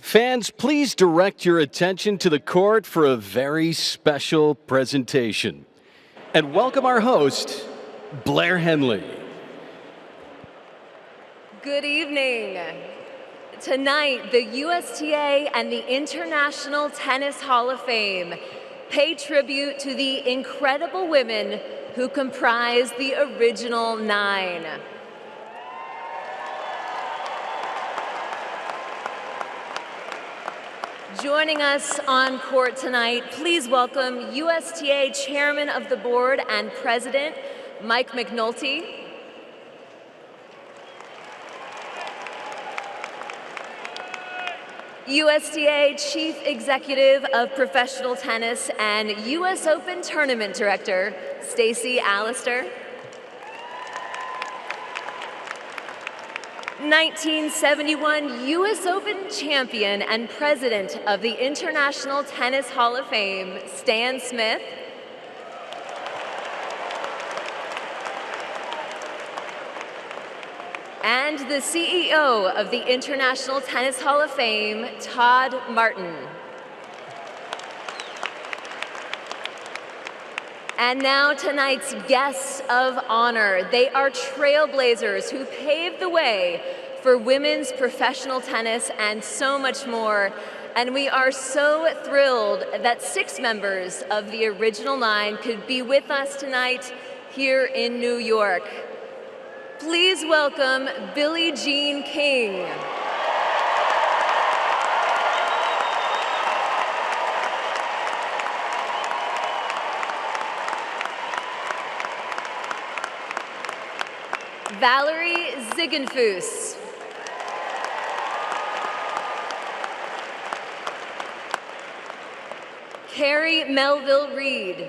Fans, please direct your attention to the court for a very special presentation. And welcome our host, Blair Henley. Good evening. Tonight, the USTA and the International Tennis Hall of Fame pay tribute to the incredible women who comprise the original nine. Joining us on court tonight, please welcome USTA Chairman of the Board and President, Mike McNulty. USTA Chief Executive of Professional Tennis and US Open Tournament Director, Stacey Allister. 1971 US Open Champion and President of the International Tennis Hall of Fame, Stan Smith. And the CEO of the International Tennis Hall of Fame, Todd Martin. And now tonight's guests of honor. They are trailblazers who paved the way for women's professional tennis and so much more. And we are so thrilled that 6 members of the original nine could be with us tonight here in New York. Please welcome Billie Jean King. Valerie Ziegenfuss. Carrie Melville Reed.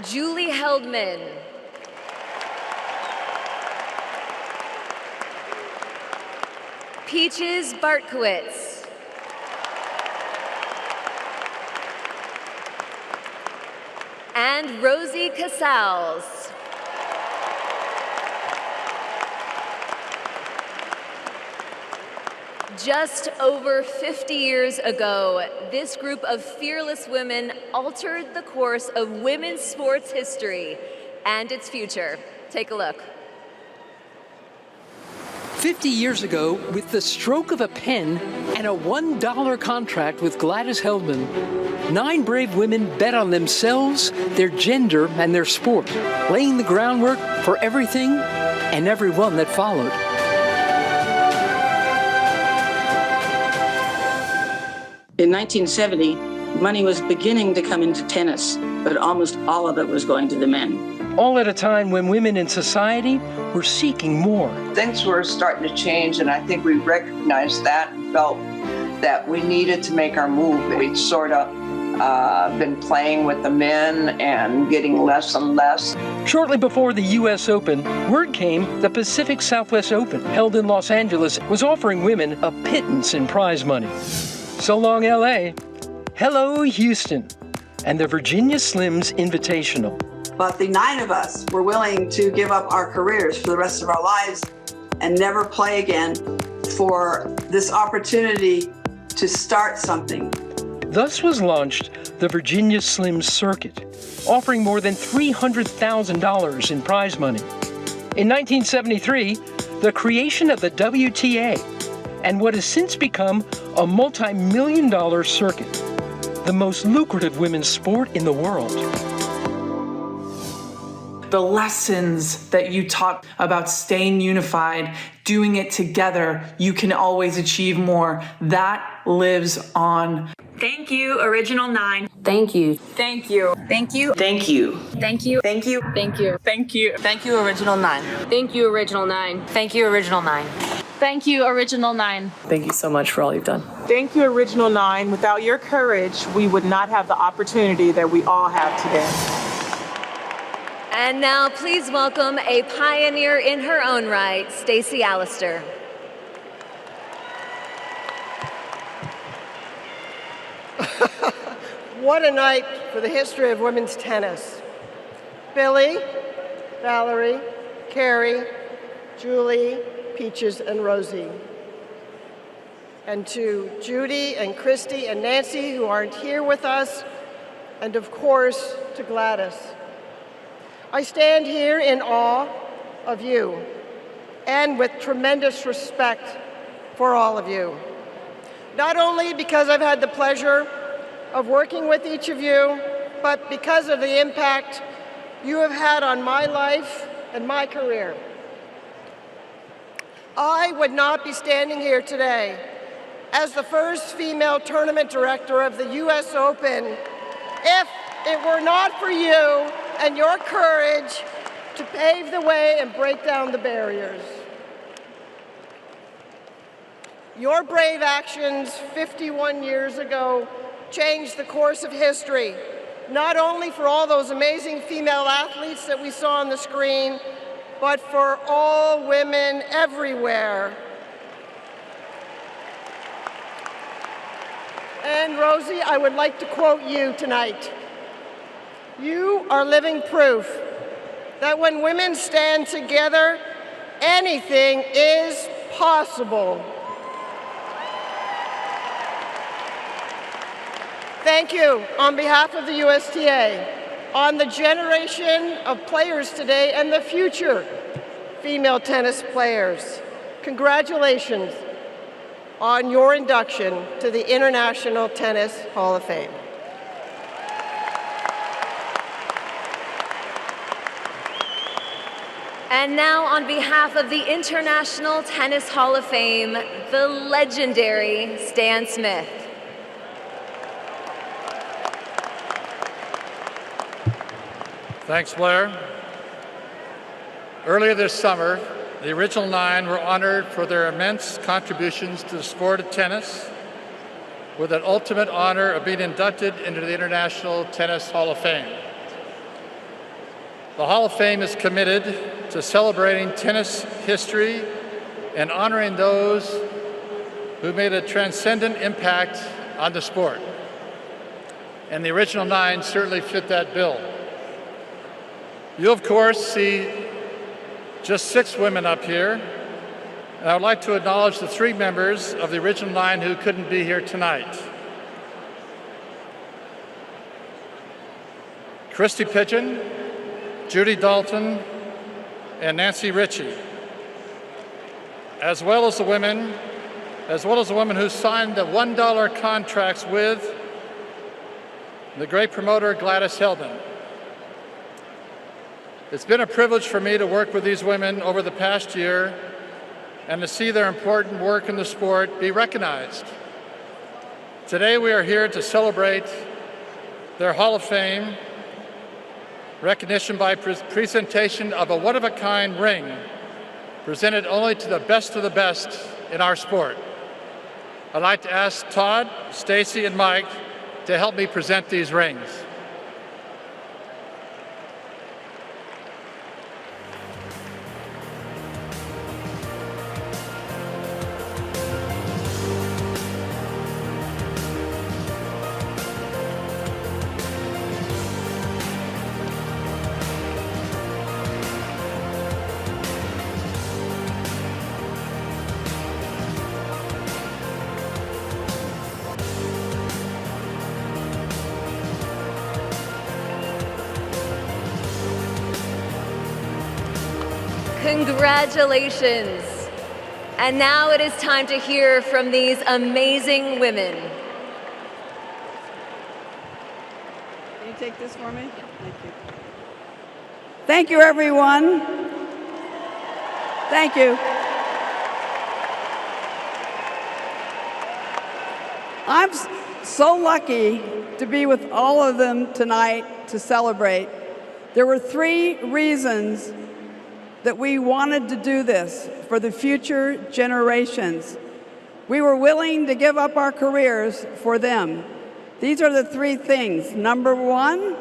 Julie Heldman. Peaches Bartkowitz. And Rosie Casals. Just over 50 years ago, this group of fearless women altered the course of women's sports history and its future. Take a look. 50 years ago, with the stroke of a pen and a $1 contract with Gladys Heldman, 9 brave women bet on themselves, their gender, and their sport, laying the groundwork for everything and everyone that followed. In 1970, money was beginning to come into tennis, but almost all of it was going to the men. All at a time when women in society were seeking more. Things were starting to change, and I think we recognized that and felt that we needed to make our move. We'd sort of been playing with the men and getting less and less. Shortly before the U.S. Open, word came the Pacific Southwest Open, held in Los Angeles, was offering women a pittance in prize money. So long, L.A. Hello, Houston, and the Virginia Slims Invitational. But the 9 of us were willing to give up our careers for the rest of our lives and never play again for this opportunity to start something. Thus was launched the Virginia Slims Circuit, offering more than $300,000 in prize money. In 1973, the creation of the WTA, and what has since become a multi-million-dollar circuit, the most lucrative women's sport in the world. The lessons that you taught about staying unified, doing it together, you can always achieve more, that lives on. Thank you, Original 9. Thank you. Thank you. Thank you. Thank you. Thank you. Thank you. Thank you. Thank you. Thank you, Original 9. Thank you, Original 9. Thank you, Original 9. Thank you, Original 9. Thank you so much for all you've done. Thank you, Original 9. Without your courage, we would not have the opportunity that we all have today. And now please welcome a pioneer in her own right, Stacey Allister. What a night for the history of women's tennis. Billie, Valerie, Carrie, Julie, Peaches, and Rosie. And to Judy and Christy and Nancy, who aren't here with us, and of course, to Gladys. I stand here in awe of you and with tremendous respect for all of you. Not only because I've had the pleasure of working with each of you, but because of the impact you have had on my life and my career. I would not be standing here today as the first female tournament director of the US Open if it were not for you and your courage to pave the way and break down the barriers. Your brave actions 51 years ago changed the course of history, not only for all those amazing female athletes that we saw on the screen, but for all women everywhere. And Rosie, I would like to quote you tonight. You are living proof that when women stand together, anything is possible. Thank you on behalf of the USTA, on the generation of players today and the future female tennis players. Congratulations on your induction to the International Tennis Hall of Fame. And now, on behalf of the International Tennis Hall of Fame, the legendary Stan Smith. Thanks, Blair. Earlier this summer, the original 9 were honored for their immense contributions to the sport of tennis, with an ultimate honor of being inducted into the International Tennis Hall of Fame. The Hall of Fame is committed to celebrating tennis history and honoring those who made a transcendent impact on the sport. And the original 9 certainly fit that bill. You, of course, see just 6 women up here, and I would like to acknowledge the 3 members of the original 9 who couldn't be here tonight. Christy Pigeon, Judy Dalton, and Nancy Ritchie, as well as the women who signed the $1 contracts with the great promoter Gladys Heldman. It's been a privilege for me to work with these women over the past year and to see their important work in the sport be recognized. Today we are here to celebrate their Hall of Fame recognition by presentation of a one-of-a-kind ring presented only to the best of the best in our sport. I'd like to ask Todd, Stacy, and Mike to help me present these rings. Congratulations. And now it is time to hear from these amazing women. Can you take this for me? Thank you. Thank you, everyone. Thank you. I'm so lucky to be with all of them tonight to celebrate. There were 3 reasons that we wanted to do this for the future generations. We were willing to give up our careers for them. These are the 3 things. Number 1,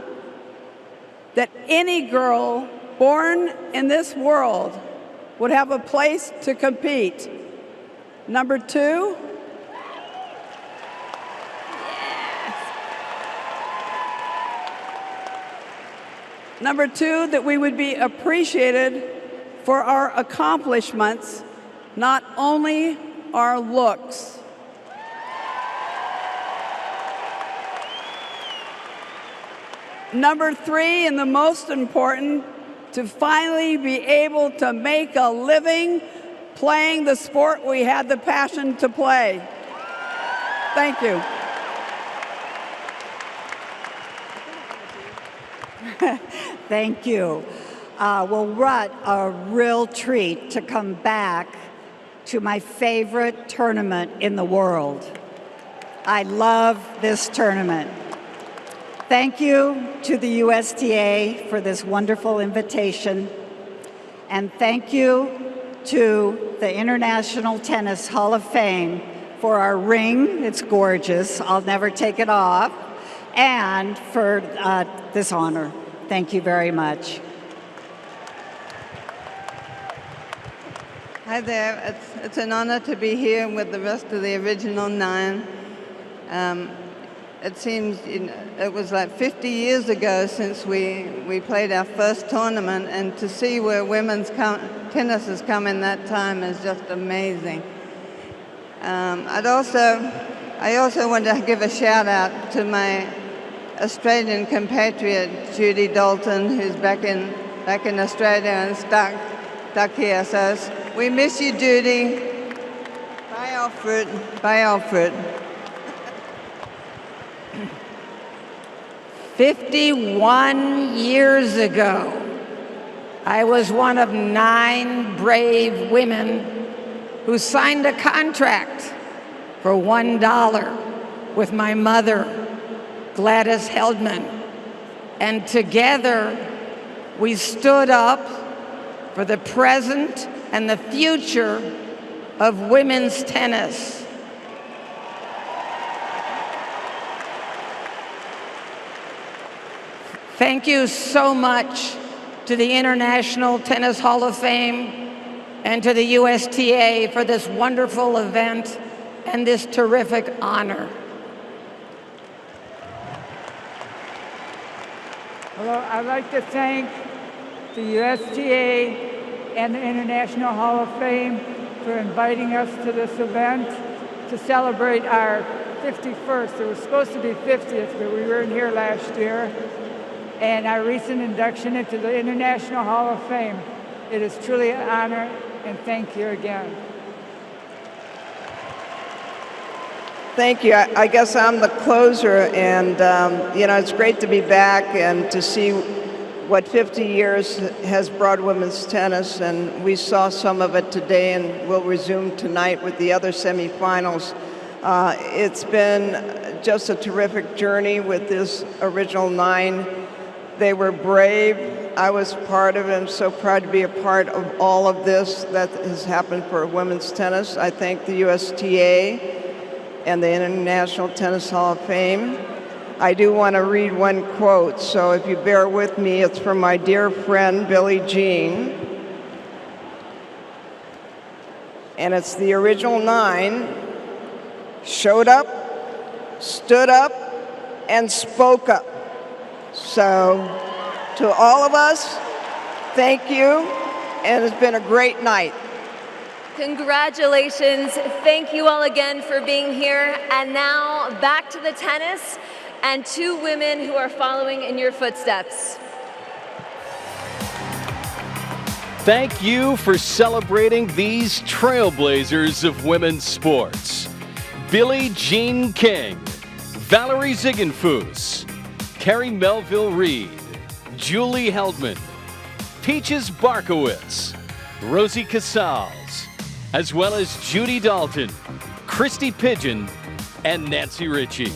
that any girl born in this world would have a place to compete. Number 2, that we would be appreciated for our accomplishments, not only our looks. Number 3, and the most important, to finally be able to make a living playing the sport we had the passion to play. Thank you. Thank you. Well, what a real treat to come back to my favorite tournament in the world. I love this tournament. Thank you to the USTA for this wonderful invitation. And thank you to the International Tennis Hall of Fame for our ring. It's gorgeous. I'll never take it off. And for this honor. Thank you very much. Hi there. It's an honor to be here with the rest of the original 9. It seems it was like 50 years ago since we played our first tournament, and to see where women's tennis has come in that time is just amazing. I also want to give a shout out to my Australian compatriot Judy Dalton, who's back in Australia and stuck here. So we miss you, Judy. Bye, Alfred. Bye, Alfred. 51 years ago, I was one of 9 brave women who signed a contract for $1 with my mother, Gladys Heldman. And together, we stood up for the present and the future of women's tennis. Thank you so much to the International Tennis Hall of Fame and to the USTA for this wonderful event and this terrific honor. Hello, I'd like to thank the USTA and the International Hall of Fame for inviting us to this event to celebrate our 51st. It was supposed to be 50th, but we weren't here last year. And our recent induction into the International Hall of Fame. It is truly an honor, and thank you again. Thank you. I guess I'm the closer, and it's great to be back and to see what 50 years has brought women's tennis, and we saw some of it today, and we'll resume tonight with the other semifinals. It's been just a terrific journey with this original 9. They were brave. I was part of it. I'm so proud to be a part of all of this that has happened for women's tennis. I thank the USTA and the International Tennis Hall of Fame. I do want to read one quote, so if you bear with me, it's from my dear friend, Billie Jean. And it's the original 9, showed up, stood up, and spoke up. So, to all of us, thank you, and it's been a great night. Congratulations. Thank you all again for being here. And now, back to the tennis and 2 women who are following in your footsteps. Thank you for celebrating these trailblazers of women's sports. Billie Jean King, Valerie Ziegenfuss, Carrie Melville Reed, Julie Heldman, Peaches Barkowitz, Rosie Casals, as well as Judy Dalton, Christy Pigeon, and Nancy Ritchie.